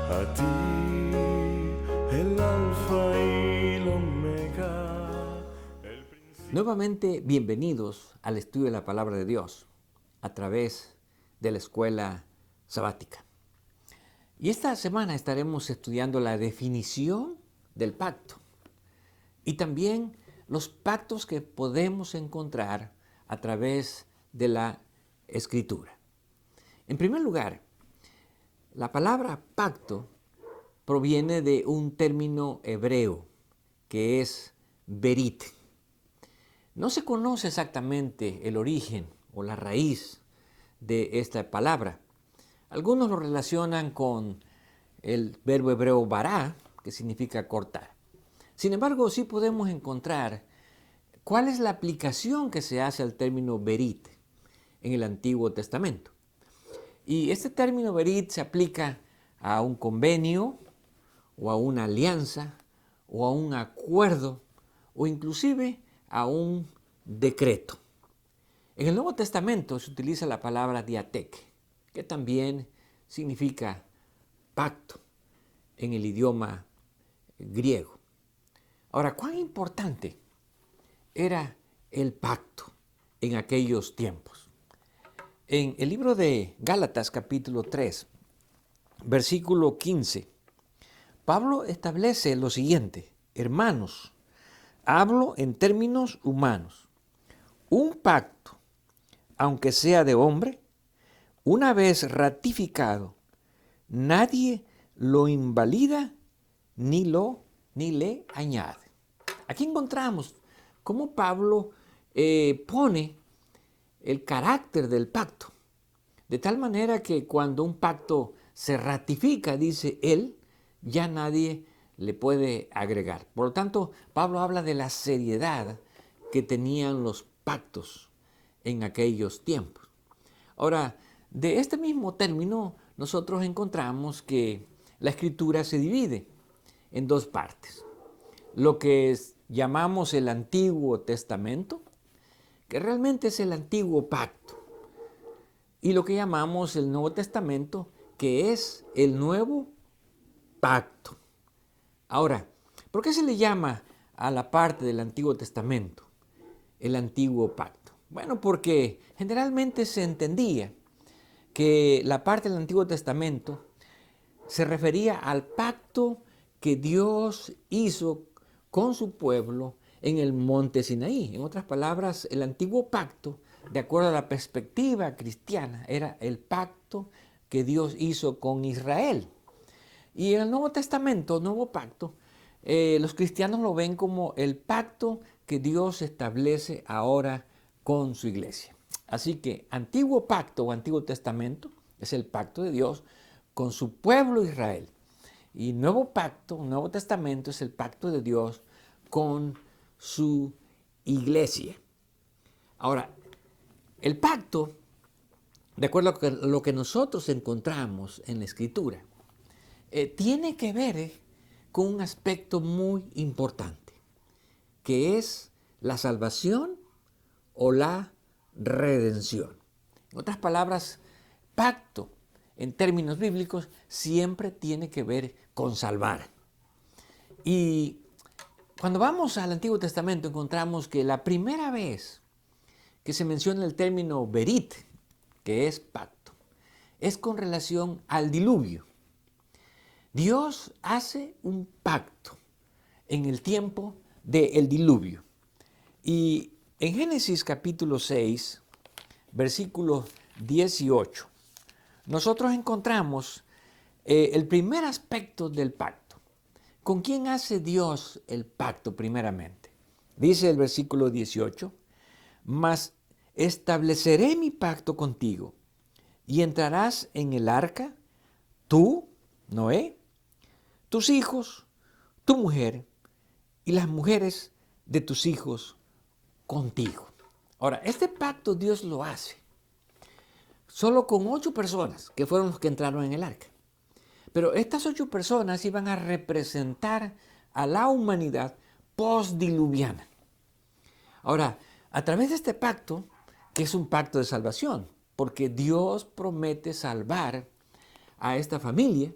A ti, el alfa y el omega. Nuevamente, bienvenidos al estudio de la Palabra de Dios a través de la Escuela Sabática. Y esta semana estaremos estudiando la definición del pacto y también los pactos que podemos encontrar a través de la Escritura. En primer lugar, la palabra pacto proviene de un término hebreo que es berit. No se conoce exactamente el origen o la raíz de esta palabra. Algunos lo relacionan con el verbo hebreo bará, que significa cortar. Sin embargo, sí podemos encontrar cuál es la aplicación que se hace al término berit en el Antiguo Testamento. Y este término berit se aplica a un convenio o a una alianza o a un acuerdo o inclusive a un decreto. En el Nuevo Testamento se utiliza la palabra diatek, que también significa pacto en el idioma griego. Ahora, ¿cuán importante era el pacto en aquellos tiempos? En el libro de Gálatas capítulo 3, versículo 15, Pablo establece lo siguiente: hermanos, hablo en términos humanos. Un pacto, aunque sea de hombre, una vez ratificado, nadie lo invalida ni le añade. Aquí encontramos cómo Pablo pone el carácter del pacto, de tal manera que cuando un pacto se ratifica, dice él, ya nadie le puede agregar. Por lo tanto, Pablo habla de la seriedad que tenían los pactos en aquellos tiempos. Ahora, de este mismo término, nosotros encontramos que la Escritura se divide en dos partes. Lo que llamamos el Antiguo Testamento, que realmente es el Antiguo Pacto, y lo que llamamos el Nuevo Testamento, que es el Nuevo Pacto. Ahora, ¿por qué se le llama a la parte del Antiguo Testamento el Antiguo Pacto? Bueno, porque generalmente se entendía que la parte del Antiguo Testamento se refería al pacto que Dios hizo con su pueblo en el monte Sinaí. En otras palabras, el Antiguo Pacto, de acuerdo a la perspectiva cristiana, era el pacto que Dios hizo con Israel. Y en el Nuevo Testamento, Nuevo Pacto, los cristianos lo ven como el pacto que Dios establece ahora con su iglesia. Así que Antiguo Pacto o Antiguo Testamento es el pacto de Dios con su pueblo Israel. Y Nuevo Pacto, Nuevo Testamento es el pacto de Dios con su iglesia. Ahora, el pacto, de acuerdo a lo que nosotros encontramos en la Escritura, tiene que ver con un aspecto muy importante, que es la salvación o la redención. En otras palabras, pacto en términos bíblicos siempre tiene que ver con salvar. Y cuando vamos al Antiguo Testamento encontramos que la primera vez que se menciona el término berit, que es pacto, es con relación al diluvio. Dios hace un pacto en el tiempo del diluvio. Y en Génesis capítulo 6, versículo 18, nosotros encontramos el primer aspecto del pacto. ¿Con quién hace Dios el pacto primeramente? Dice el versículo 18, mas estableceré mi pacto contigo y entrarás en el arca, tú, Noé, tus hijos, tu mujer y las mujeres de tus hijos contigo. Ahora, este pacto Dios lo hace solo con 8 personas, que fueron los que entraron en el arca. Pero estas 8 personas iban a representar a la humanidad postdiluviana. Ahora, a través de este pacto, que es un pacto de salvación, porque Dios promete salvar a esta familia,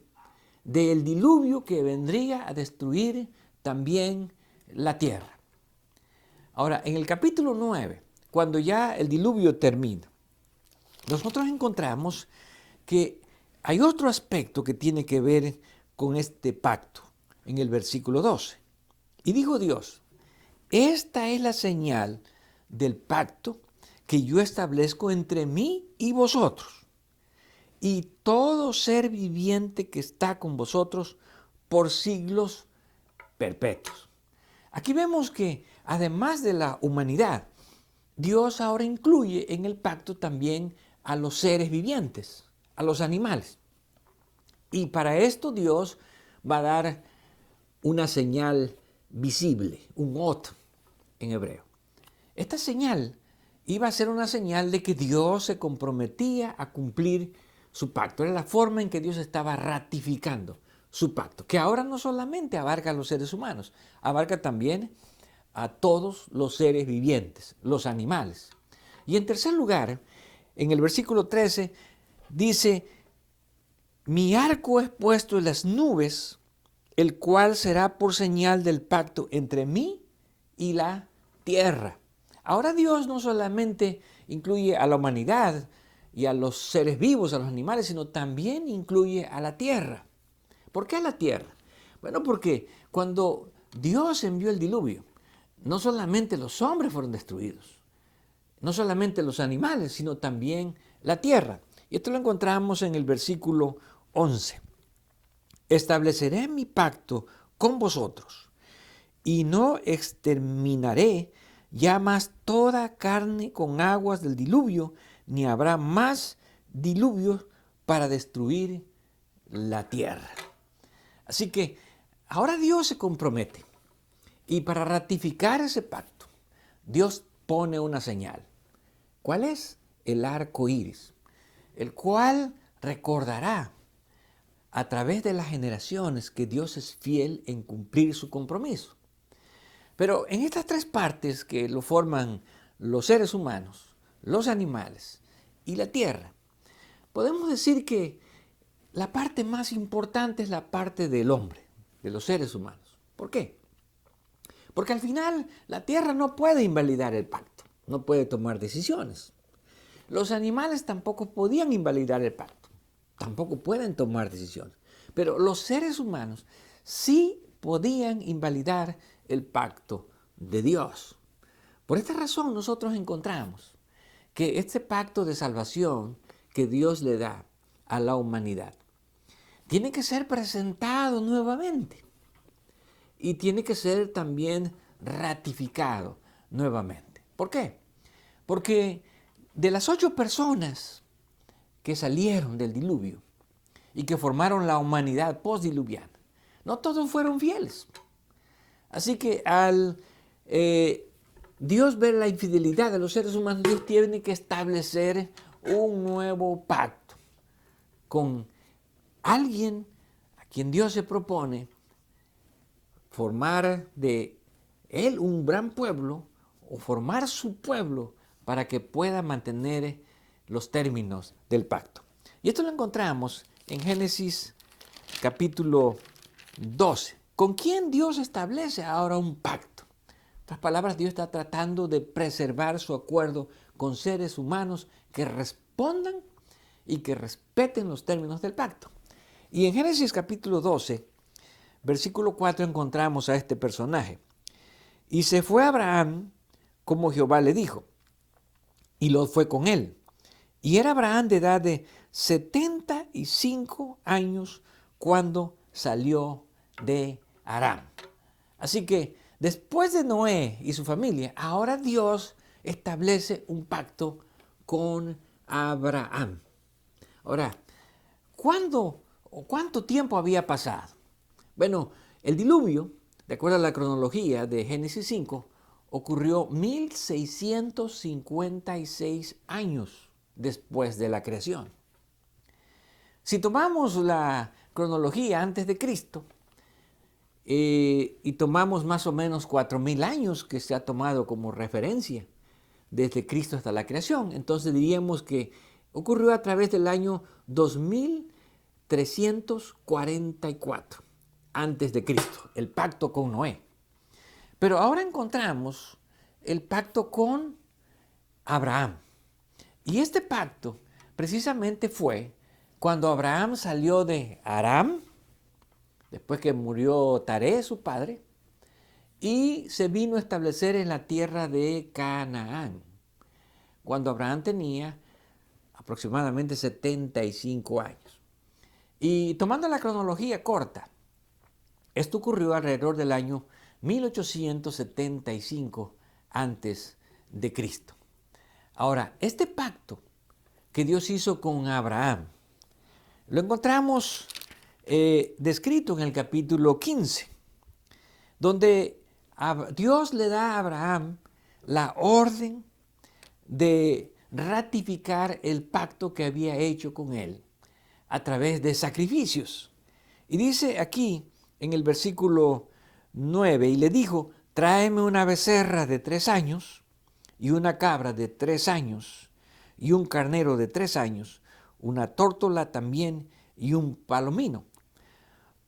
del diluvio que vendría a destruir también la tierra. Ahora, en el capítulo 9, cuando ya el diluvio termina, nosotros encontramos que hay otro aspecto que tiene que ver con este pacto, en el versículo 12. Y dijo Dios: esta es la señal del pacto que yo establezco entre mí y vosotros, y todo ser viviente que está con vosotros por siglos perpetuos. Aquí vemos que además de la humanidad, Dios ahora incluye en el pacto también a los seres vivientes, a los animales. Y para esto Dios va a dar una señal visible, un ot en hebreo. Esta señal iba a ser una señal de que Dios se comprometía a cumplir su pacto. Era la forma en que Dios estaba ratificando su pacto, que ahora no solamente abarca a los seres humanos, abarca también a todos los seres vivientes, los animales. Y en tercer lugar, en el versículo 13, dice: mi arco es puesto en las nubes, el cual será por señal del pacto entre mí y la tierra. Ahora Dios no solamente incluye a la humanidad y a los seres vivos, a los animales, sino también incluye a la tierra. ¿Por qué a la tierra? Bueno, porque cuando Dios envió el diluvio, no solamente los hombres fueron destruidos, no solamente los animales, sino también la tierra. Y esto lo encontramos en el versículo 11. Estableceré mi pacto con vosotros y no exterminaré ya más toda carne con aguas del diluvio, ni habrá más diluvios para destruir la tierra. Así que ahora Dios se compromete, y para ratificar ese pacto, Dios pone una señal. ¿Cuál es? El arco iris, el cual recordará a través de las generaciones que Dios es fiel en cumplir su compromiso. Pero en estas tres partes que lo forman los seres humanos, los animales y la tierra, podemos decir que la parte más importante es la parte del hombre, de los seres humanos. ¿Por qué? Porque al final la tierra no puede invalidar el pacto, no puede tomar decisiones. Los animales tampoco podían invalidar el pacto, tampoco pueden tomar decisiones. Pero los seres humanos sí podían invalidar el pacto de Dios. Por esta razón nosotros encontramos que este pacto de salvación que Dios le da a la humanidad tiene que ser presentado nuevamente y tiene que ser también ratificado nuevamente. ¿Por qué? Porque de las 8 personas que salieron del diluvio y que formaron la humanidad postdiluviana, no todos fueron fieles. Así que al Dios ver la infidelidad de los seres humanos, Dios tiene que establecer un nuevo pacto con alguien a quien Dios se propone formar de él un gran pueblo, o formar su pueblo para que pueda mantener los términos del pacto. Y esto lo encontramos en Génesis capítulo 12. ¿Con quién Dios establece ahora un pacto? En otras palabras, Dios está tratando de preservar su acuerdo con seres humanos que respondan y que respeten los términos del pacto. Y en Génesis capítulo 12, versículo 4, encontramos a este personaje. Y se fue Abraham como Jehová le dijo, y Lot fue con él. Y era Abraham de edad de 75 años cuando salió de Aram. Así que después de Noé y su familia, ahora Dios establece un pacto con Abraham. Ahora, ¿cuánto tiempo había pasado? Bueno, el diluvio, de acuerdo a la cronología de Génesis 5, ocurrió 1656 años después de la creación. Si tomamos la cronología antes de Cristo y tomamos más o menos 4000 años que se ha tomado como referencia desde Cristo hasta la creación, entonces diríamos que ocurrió a través del año 2300 344 antes de Cristo, el pacto con Noé. Pero ahora encontramos el pacto con Abraham. Y este pacto precisamente fue cuando Abraham salió de Aram, después que murió Taré, su padre, y se vino a establecer en la tierra de Canaán, cuando Abraham tenía aproximadamente 75 años. Y tomando la cronología corta, esto ocurrió alrededor del año 1875 antes de Cristo. Ahora, este pacto que Dios hizo con Abraham, lo encontramos descrito en el capítulo 15, donde Dios le da a Abraham la orden de ratificar el pacto que había hecho con él a través de sacrificios. Y dice aquí en el versículo 9, y le dijo, tráeme una becerra de 3 años y una cabra de 3 años y un carnero de 3 años, una tórtola también y un palomino.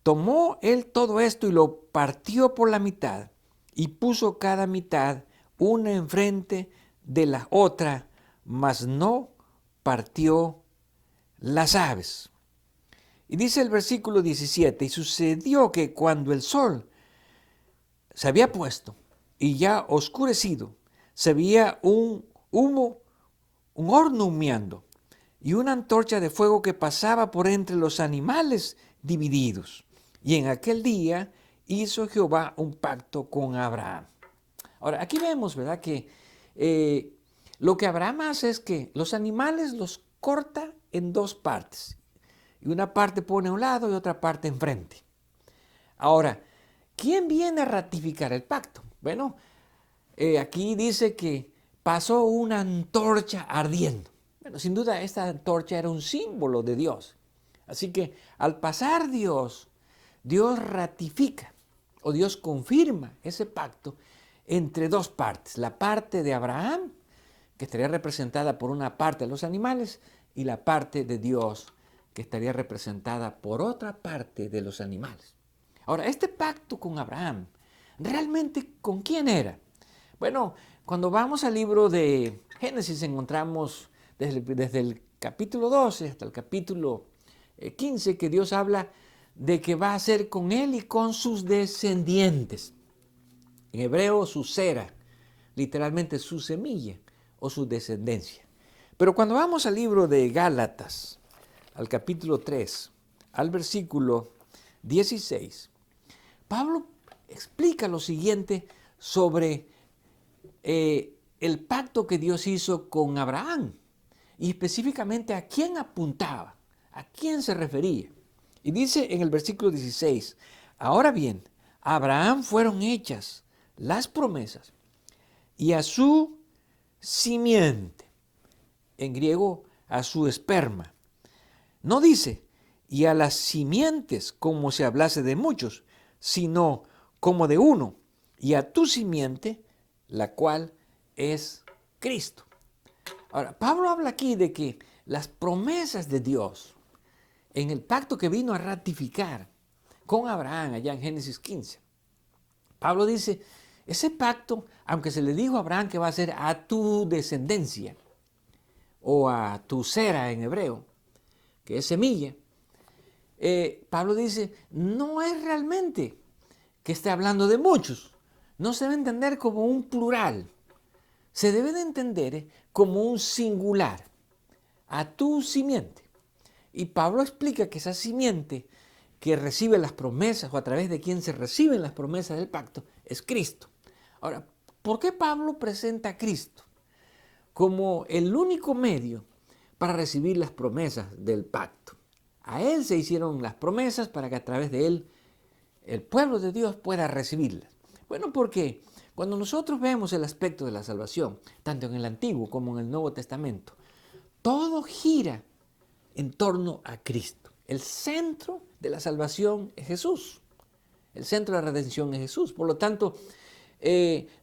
Tomó él todo esto y lo partió por la mitad y puso cada mitad una enfrente de la otra, mas no partió las aves. Y dice el versículo 17, y sucedió que cuando el sol se había puesto y ya oscurecido, se veía un humo, un horno humeando y una antorcha de fuego que pasaba por entre los animales divididos. Y en aquel día hizo Jehová un pacto con Abraham. Ahora, aquí vemos, ¿verdad?, que lo que Abraham hace es que los animales los corta en 2 partes. Y una parte pone a un lado y otra parte enfrente. Ahora, ¿quién viene a ratificar el pacto? Bueno, aquí dice que pasó una antorcha ardiendo. Bueno, sin duda esta antorcha era un símbolo de Dios. Así que al pasar Dios ratifica o Dios confirma ese pacto entre 2 partes. La parte de Abraham, que estaría representada por una parte de los animales, y la parte de Dios, que estaría representada por otra parte de los animales. Ahora, este pacto con Abraham, ¿realmente con quién era? Bueno, cuando vamos al libro de Génesis encontramos desde el capítulo 12 hasta el capítulo 15 que Dios habla de que va a hacer con él y con sus descendientes. En hebreo, su cera, literalmente su semilla o su descendencia. Pero cuando vamos al libro de Gálatas, al capítulo 3, al versículo 16, Pablo explica lo siguiente sobre el pacto que Dios hizo con Abraham y específicamente a quién apuntaba, a quién se refería. Y dice en el versículo 16, ahora bien, a Abraham fueron hechas las promesas y a su simiente, en griego a su esperma. No dice, y a las simientes como se hablase de muchos, sino como de uno, y a tu simiente, la cual es Cristo. Ahora, Pablo habla aquí de que las promesas de Dios en el pacto que vino a ratificar con Abraham allá en Génesis 15. Pablo dice, ese pacto, aunque se le dijo a Abraham que va a ser a tu descendencia, o a tu cera en hebreo, que es semilla, Pablo dice, no es realmente que esté hablando de muchos. No se debe entender como un plural. Se debe de entender como un singular. A tu simiente. Y Pablo explica que esa simiente que recibe las promesas o a través de quien se reciben las promesas del pacto es Cristo. Ahora, ¿por qué Pablo presenta a Cristo como el único medio para recibir las promesas del pacto? A Él se hicieron las promesas para que a través de Él el pueblo de Dios pueda recibirlas. Bueno, porque cuando nosotros vemos el aspecto de la salvación, tanto en el Antiguo como en el Nuevo Testamento, todo gira en torno a Cristo. El centro de la salvación es Jesús. El centro de la redención es Jesús. Por lo tanto,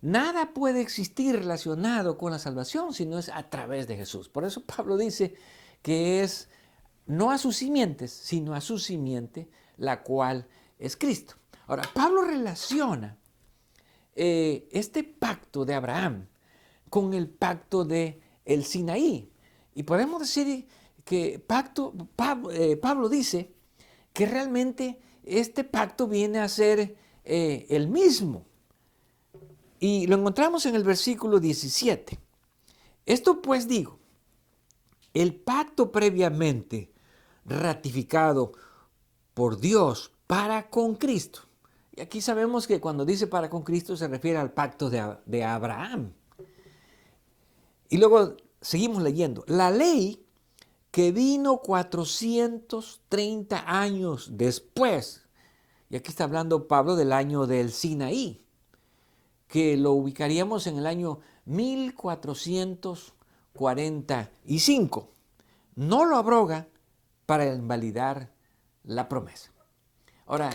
nada puede existir relacionado con la salvación si no es a través de Jesús. Por eso Pablo dice que es no a sus simientes, sino a su simiente, la cual es Cristo. Ahora, Pablo relaciona este pacto de Abraham con el pacto de el Sinaí. Y podemos decir que Pablo dice que realmente este pacto viene a ser el mismo. Y lo encontramos en el versículo 17. Esto pues digo, el pacto previamente ratificado por Dios para con Cristo. Y aquí sabemos que cuando dice para con Cristo se refiere al pacto de Abraham. Y luego seguimos leyendo. La ley que vino 430 años después, y aquí está hablando Pablo del año del Sinaí, que lo ubicaríamos en el año 1445, no lo abroga para invalidar la promesa. Ahora,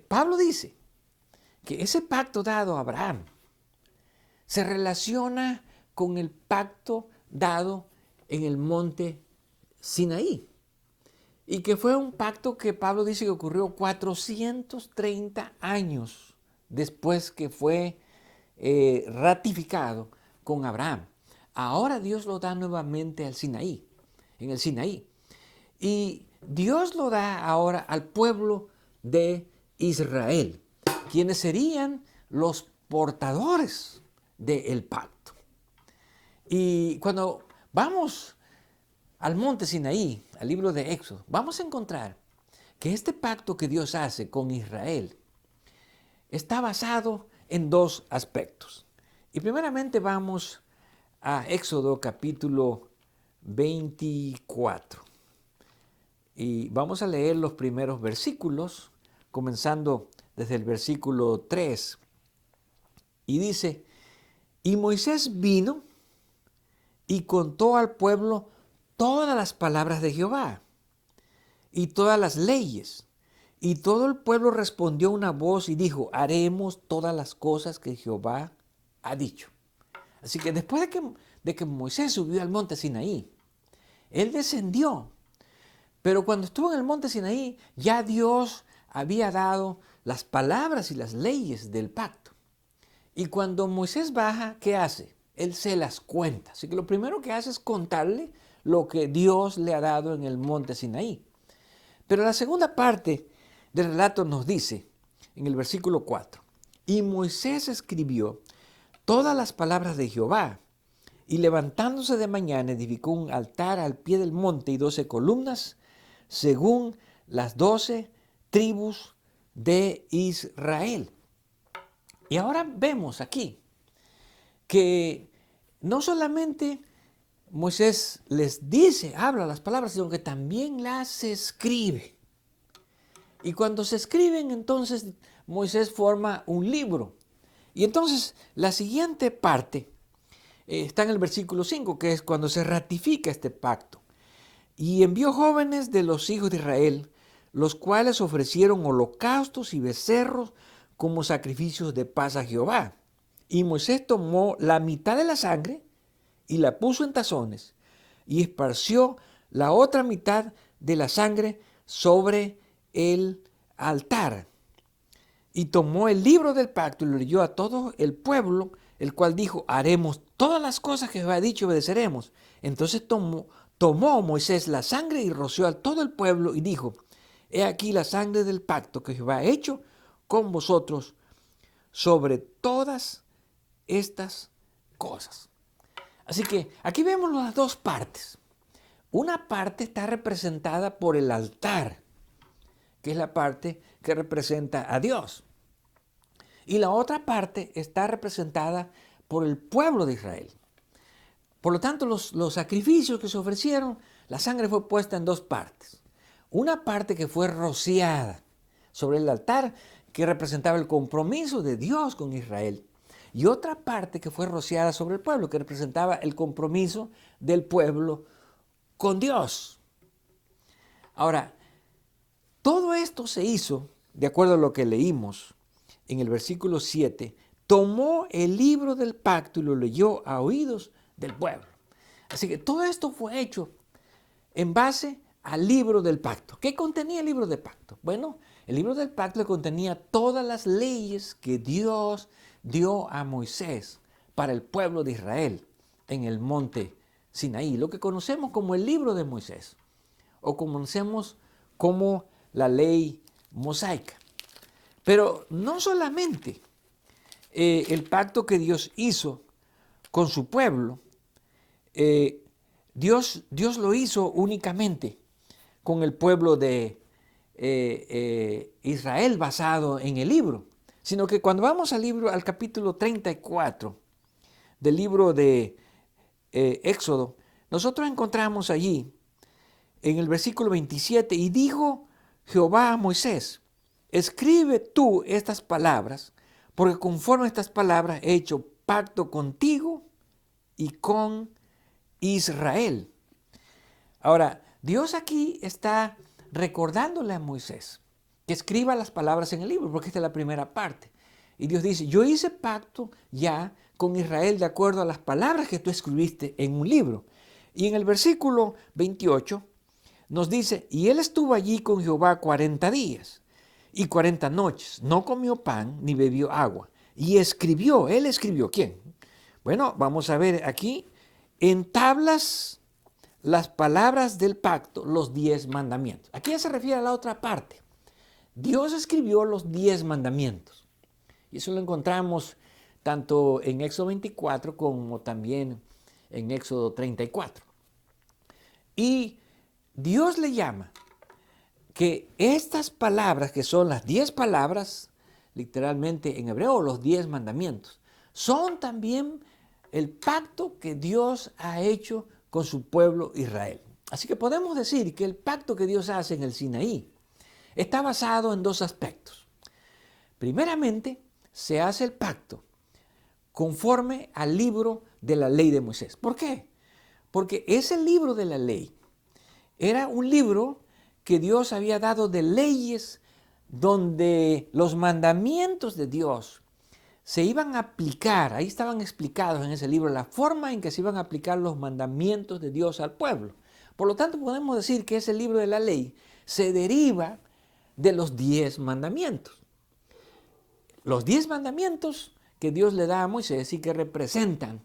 Pablo dice que ese pacto dado a Abraham se relaciona con el pacto dado en el monte Sinaí, y que fue un pacto que Pablo dice que ocurrió 430 años después que fue ratificado con Abraham. Ahora Dios lo da nuevamente al Sinaí, en el Sinaí. Y Dios lo da ahora al pueblo de Israel, quienes serían los portadores del pacto. Y cuando vamos al monte Sinaí, al libro de Éxodo, vamos a encontrar que este pacto que Dios hace con Israel está basado en dos aspectos. Y primeramente vamos a Éxodo capítulo 24. Y vamos a leer los primeros versículos, comenzando desde el versículo 3. Y dice, y Moisés vino y contó al pueblo todas las palabras de Jehová y todas las leyes. Y todo el pueblo respondió una voz y dijo, haremos todas las cosas que Jehová ha dicho. Así que después de que Moisés subió al monte Sinaí, él descendió. Pero cuando estuvo en el monte Sinaí, ya Dios había dado las palabras y las leyes del pacto. Y cuando Moisés baja, ¿qué hace? Él se las cuenta. Así que lo primero que hace es contarle lo que Dios le ha dado en el monte Sinaí. Pero la segunda parte del relato nos dice, en el versículo 4, y Moisés escribió todas las palabras de Jehová, y levantándose de mañana edificó un altar al pie del monte y 12 columnas, según las 12 tribus de Israel. Y ahora vemos aquí que no solamente Moisés les dice, habla las palabras, sino que también las escribe. Y cuando se escriben, entonces Moisés forma un libro. Y entonces la siguiente parte está en el versículo 5, que es cuando se ratifica este pacto. Y envió jóvenes de los hijos de Israel, los cuales ofrecieron holocaustos y becerros como sacrificios de paz a Jehová. Y Moisés tomó la mitad de la sangre y la puso en tazones y esparció la otra mitad de la sangre sobre el altar. Y tomó el libro del pacto y lo leyó a todo el pueblo, el cual dijo, haremos todas las cosas que Jehová ha dicho y obedeceremos. Entonces tomó Moisés la sangre y roció a todo el pueblo y dijo, he aquí la sangre del pacto que Jehová ha hecho con vosotros sobre todas estas cosas. Así que aquí vemos las dos partes. Una parte está representada por el altar, que es la parte que representa a Dios. Y la otra parte está representada por el pueblo de Israel. Por lo tanto, los sacrificios que se ofrecieron, la sangre fue puesta en dos partes. Una parte que fue rociada sobre el altar, que representaba el compromiso de Dios con Israel. Y otra parte que fue rociada sobre el pueblo, que representaba el compromiso del pueblo con Dios. Ahora, todo esto se hizo, de acuerdo a lo que leímos en el versículo 7, tomó el libro del pacto y lo leyó a oídos del pueblo. Así que todo esto fue hecho en base al libro del pacto. ¿Qué contenía el libro del pacto? Bueno, el libro del pacto contenía todas las leyes que Dios dio a Moisés para el pueblo de Israel en el monte Sinaí, lo que conocemos como el libro de Moisés, o conocemos como la ley mosaica. Pero no solamente el pacto que Dios hizo con su pueblo, Dios lo hizo únicamente con el pueblo de Israel basado en el libro, sino que cuando vamos al capítulo 34 del libro de Éxodo, nosotros encontramos allí en el versículo 27, y dijo Jehová a Moisés, escribe tú estas palabras, porque conforme a estas palabras he hecho pacto contigo y con Israel. Ahora, Dios aquí está recordándole a Moisés que escriba las palabras en el libro, porque esta es la primera parte. Y Dios dice, yo hice pacto ya con Israel de acuerdo a las palabras que tú escribiste en un libro. Y en el versículo 28 nos dice, y él estuvo allí con Jehová 40 días y 40 noches, no comió pan ni bebió agua. Y escribió, él escribió, ¿quién? Bueno, vamos a ver aquí, en tablas las palabras del pacto, los 10 mandamientos. Aquí ya se refiere a la otra parte. Dios escribió los 10 mandamientos. Y eso lo encontramos tanto en Éxodo 24 como también en Éxodo 34. Y Dios le llama que estas palabras, que son las 10 palabras, literalmente en hebreo, los 10 mandamientos, son también el pacto que Dios ha hecho con su pueblo Israel. Así que podemos decir que el pacto que Dios hace en el Sinaí está basado en 2 aspectos. Primeramente, se hace el pacto conforme al libro de la ley de Moisés. ¿Por qué? Porque ese libro de la ley era un libro que Dios había dado de leyes donde los mandamientos de Dios se iban a aplicar. Ahí estaban explicados en ese libro la forma en que se iban a aplicar los mandamientos de Dios al pueblo. Por lo tanto, podemos decir que ese libro de la ley se deriva de los 10 mandamientos. Los 10 mandamientos que Dios le da a Moisés y que representan,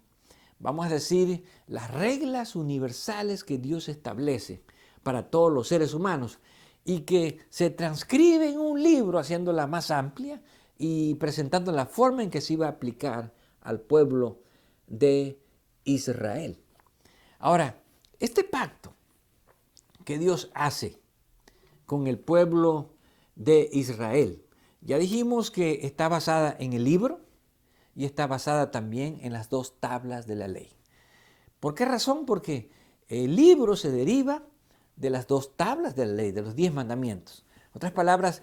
vamos a decir, las reglas universales que Dios establece para todos los seres humanos y que se transcribe en un libro haciéndola más amplia y presentando la forma en que se iba a aplicar al pueblo de Israel. Ahora, este pacto que Dios hace con el pueblo de Israel, ya dijimos que está basada en el libro y está basada también en las 2 tablas de la ley. ¿Por qué razón? Porque el libro se deriva de las 2 tablas de la ley, de los 10 mandamientos. En otras palabras,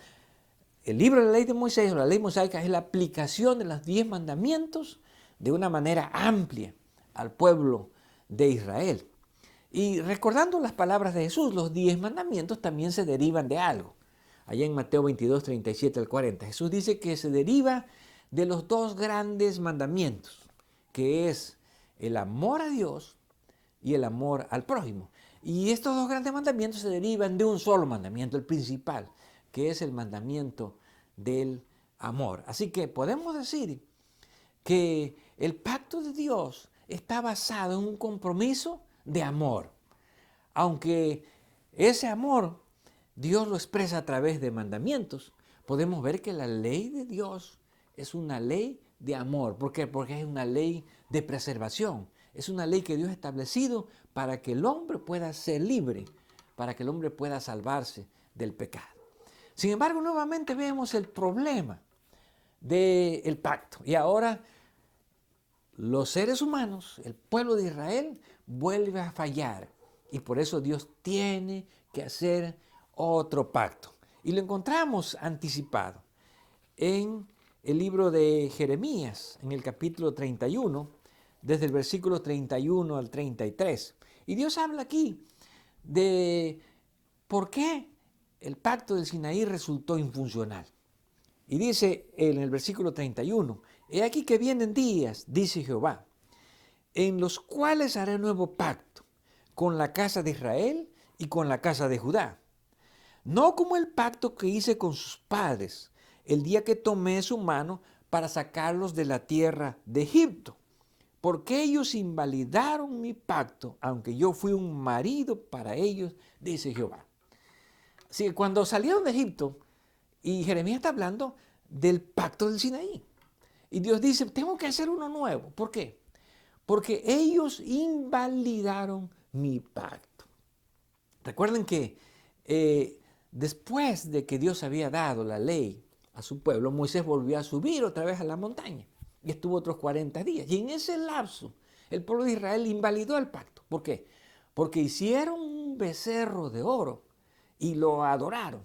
el libro de la ley de Moisés o la ley mosaica es la aplicación de los 10 mandamientos de una manera amplia al pueblo de Israel. Y recordando las palabras de Jesús, los 10 mandamientos también se derivan de algo. Allá en Mateo 22, 37 al 40, Jesús dice que se deriva de los 2 grandes mandamientos, que es el amor a Dios y el amor al prójimo. Y estos 2 grandes mandamientos se derivan de un solo mandamiento, el principal, que es el mandamiento del amor. Así que podemos decir que el pacto de Dios está basado en un compromiso de amor. Aunque ese amor Dios lo expresa a través de mandamientos, podemos ver que la ley de Dios es una ley de amor. ¿Por qué? Porque es una ley de preservación. Es una ley que Dios ha establecido para que el hombre pueda ser libre, para que el hombre pueda salvarse del pecado. Sin embargo, nuevamente vemos el problema del pacto. Y ahora los seres humanos, el pueblo de Israel, vuelve a fallar. Y por eso Dios tiene que hacer otro pacto. Y lo encontramos anticipado en el libro de Jeremías, en el capítulo 31, desde el versículo 31 al 33. Y Dios habla aquí de por qué el pacto del Sinaí resultó infuncional. Y dice en el versículo 31, he aquí que vienen días, dice Jehová, en los cuales haré nuevo pacto con la casa de Israel y con la casa de Judá. No como el pacto que hice con sus padres el día que tomé su mano para sacarlos de la tierra de Egipto, porque ellos invalidaron mi pacto, aunque yo fui un marido para ellos, dice Jehová. Así que cuando salieron de Egipto, y Jeremías está hablando del pacto del Sinaí, y Dios dice, tengo que hacer uno nuevo. ¿Por qué? Porque ellos invalidaron mi pacto. Recuerden que después de que Dios había dado la ley a su pueblo, Moisés volvió a subir otra vez a la montaña y estuvo otros 40 días. Y en ese lapso, el pueblo de Israel invalidó el pacto. ¿Por qué? Porque hicieron un becerro de oro y lo adoraron.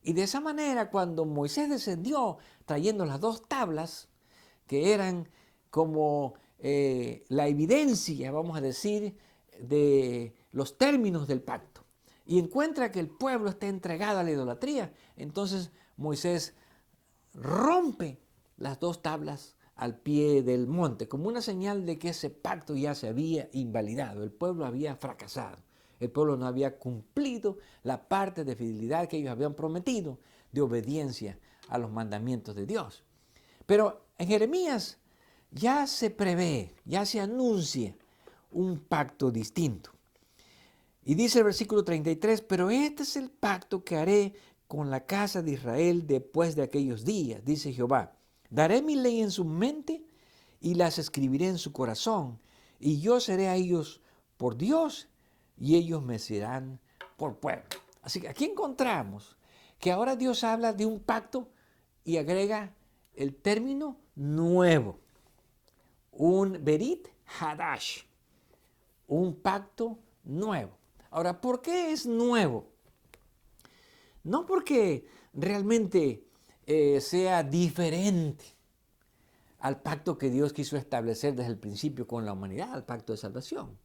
Y de esa manera, cuando Moisés descendió trayendo las 2 tablas, que eran como la evidencia, vamos a decir, de los términos del pacto, y encuentra que el pueblo está entregado a la idolatría, entonces Moisés rompe las 2 tablas al pie del monte, como una señal de que ese pacto ya se había invalidado, el pueblo había fracasado, el pueblo no había cumplido la parte de fidelidad que ellos habían prometido, de obediencia a los mandamientos de Dios. Pero en Jeremías ya se prevé, ya se anuncia un pacto distinto. Y dice el versículo 33, pero este es el pacto que haré con la casa de Israel después de aquellos días, dice Jehová. Daré mi ley en su mente y las escribiré en su corazón, y yo seré a ellos por Dios y ellos me serán por pueblo. Así que aquí encontramos que ahora Dios habla de un pacto y agrega el término nuevo, un Berit Hadash, un pacto nuevo. Ahora, ¿por qué es nuevo? No porque realmente sea diferente al pacto que Dios quiso establecer desde el principio con la humanidad, al pacto de salvación,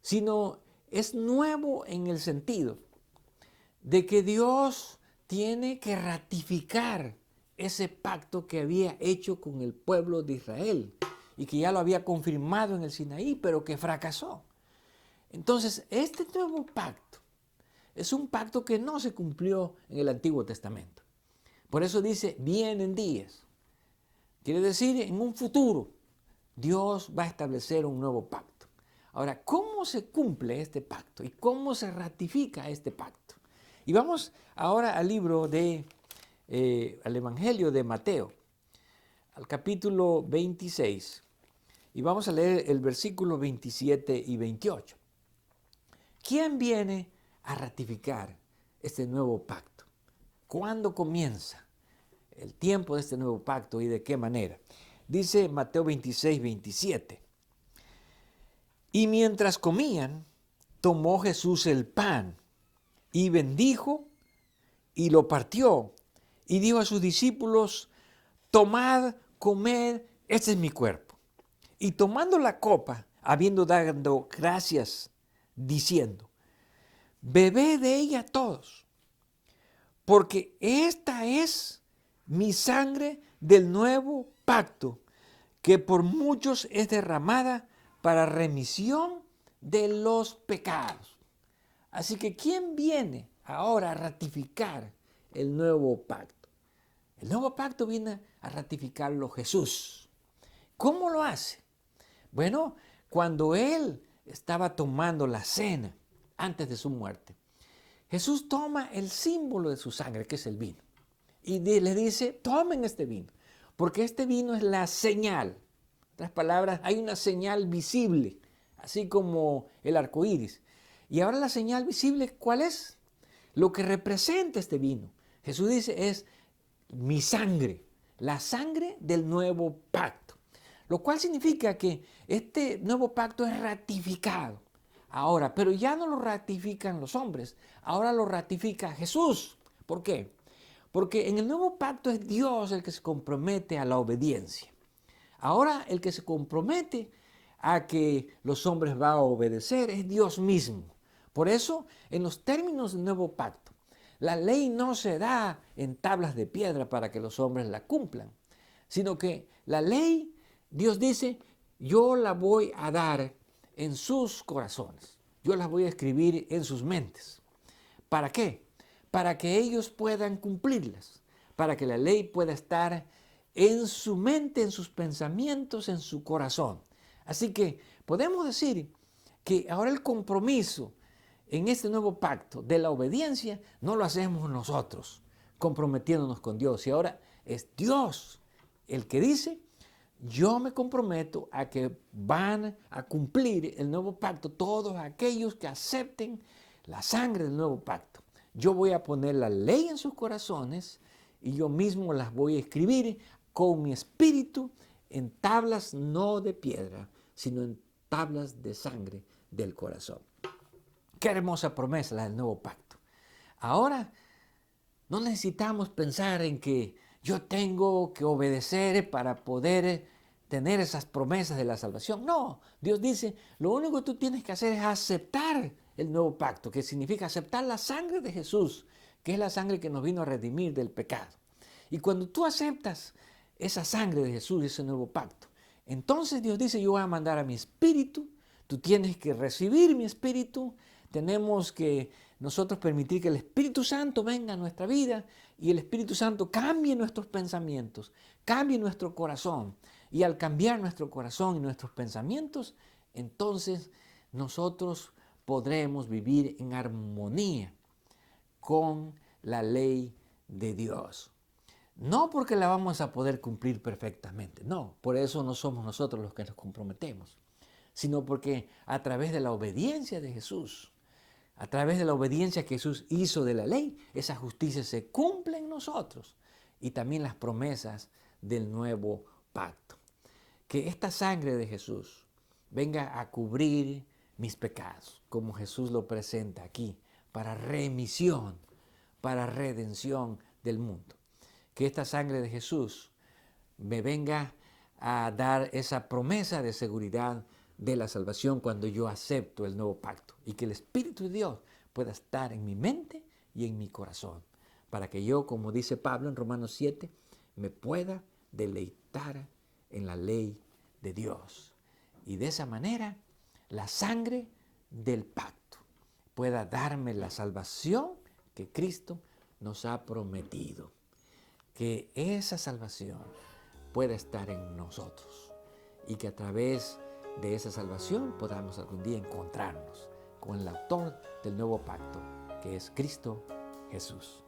sino es nuevo en el sentido de que Dios tiene que ratificar ese pacto que había hecho con el pueblo de Israel y que ya lo había confirmado en el Sinaí, pero que fracasó. Entonces, este nuevo pacto es un pacto que no se cumplió en el Antiguo Testamento. Por eso dice, vienen días. Quiere decir, en un futuro, Dios va a establecer un nuevo pacto. Ahora, ¿cómo se cumple este pacto y cómo se ratifica este pacto? Y vamos ahora al libro al Evangelio de Mateo, al capítulo 26, y vamos a leer el versículo 27 y 28. ¿Quién viene a ratificar este nuevo pacto? ¿Cuándo comienza el tiempo de este nuevo pacto y de qué manera? Dice Mateo 26, 27. Y mientras comían, tomó Jesús el pan y bendijo y lo partió y dijo a sus discípulos, tomad, comed, este es mi cuerpo. Y tomando la copa, habiendo dado gracias, diciendo, bebed de ella todos, porque esta es mi sangre del nuevo pacto, que por muchos es derramada para remisión de los pecados. Así que, ¿quién viene ahora a ratificar el nuevo pacto? El nuevo pacto viene a ratificarlo Jesús. ¿Cómo lo hace? Bueno, cuando Él estaba tomando la cena antes de su muerte, Jesús toma el símbolo de su sangre, que es el vino, y le dice, tomen este vino, porque este vino es la señal. En otras palabras, hay una señal visible, así como el arco iris. Y ahora la señal visible, ¿cuál es? Lo que representa este vino. Jesús dice, es mi sangre, la sangre del nuevo pacto. Lo cual significa que este nuevo pacto es ratificado ahora, pero ya no lo ratifican los hombres, ahora lo ratifica Jesús. ¿Por qué? Porque en el nuevo pacto es Dios el que se compromete a la obediencia. Ahora el que se compromete a que los hombres van a obedecer es Dios mismo. Por eso, en los términos del nuevo pacto, la ley no se da en tablas de piedra para que los hombres la cumplan, sino que la ley, Dios dice, yo la voy a dar en sus corazones. yo las voy a escribir en sus mentes. ¿Para qué? Para que ellos puedan cumplirlas, para que la ley pueda estar en su mente, en sus pensamientos, en su corazón. Así que podemos decir que ahora el compromiso en este nuevo pacto de la obediencia no lo hacemos nosotros, comprometiéndonos con Dios. Y ahora es Dios el que dice, yo me comprometo a que van a cumplir el nuevo pacto todos aquellos que acepten la sangre del nuevo pacto. Yo voy a poner la ley en sus corazones y yo mismo las voy a escribir con mi espíritu en tablas no de piedra, sino en tablas de sangre del corazón. Qué hermosa promesa la del nuevo pacto. Ahora no necesitamos pensar en que yo tengo que obedecer para poder tener esas promesas de la salvación. No, Dios dice, lo único que tú tienes que hacer es aceptar el nuevo pacto, que significa aceptar la sangre de Jesús, que es la sangre que nos vino a redimir del pecado. Y cuando tú aceptas esa sangre de Jesús, ese nuevo pacto, entonces Dios dice, yo voy a mandar a mi espíritu, tú tienes que recibir mi espíritu, tenemos que nosotros permitir que el Espíritu Santo venga a nuestra vida y el Espíritu Santo cambie nuestros pensamientos, cambie nuestro corazón. Y al cambiar nuestro corazón y nuestros pensamientos, entonces nosotros podremos vivir en armonía con la ley de Dios. No porque la vamos a poder cumplir perfectamente, no, por eso no somos nosotros los que nos comprometemos, sino porque a través de la obediencia de Jesús, a través de la obediencia que Jesús hizo de la ley, esa justicia se cumple en nosotros y también las promesas del nuevo pacto. Que esta sangre de Jesús venga a cubrir mis pecados, como Jesús lo presenta aquí, para remisión, para redención del mundo. Que esta sangre de Jesús me venga a dar esa promesa de seguridad de la salvación cuando yo acepto el nuevo pacto y que el Espíritu de Dios pueda estar en mi mente y en mi corazón para que yo, como dice Pablo en Romanos 7, me pueda deleitar en la ley de Dios y de esa manera la sangre del pacto pueda darme la salvación que Cristo nos ha prometido, que esa salvación pueda estar en nosotros y que a través de esa salvación podamos algún día encontrarnos con el autor del nuevo pacto, que es Cristo Jesús.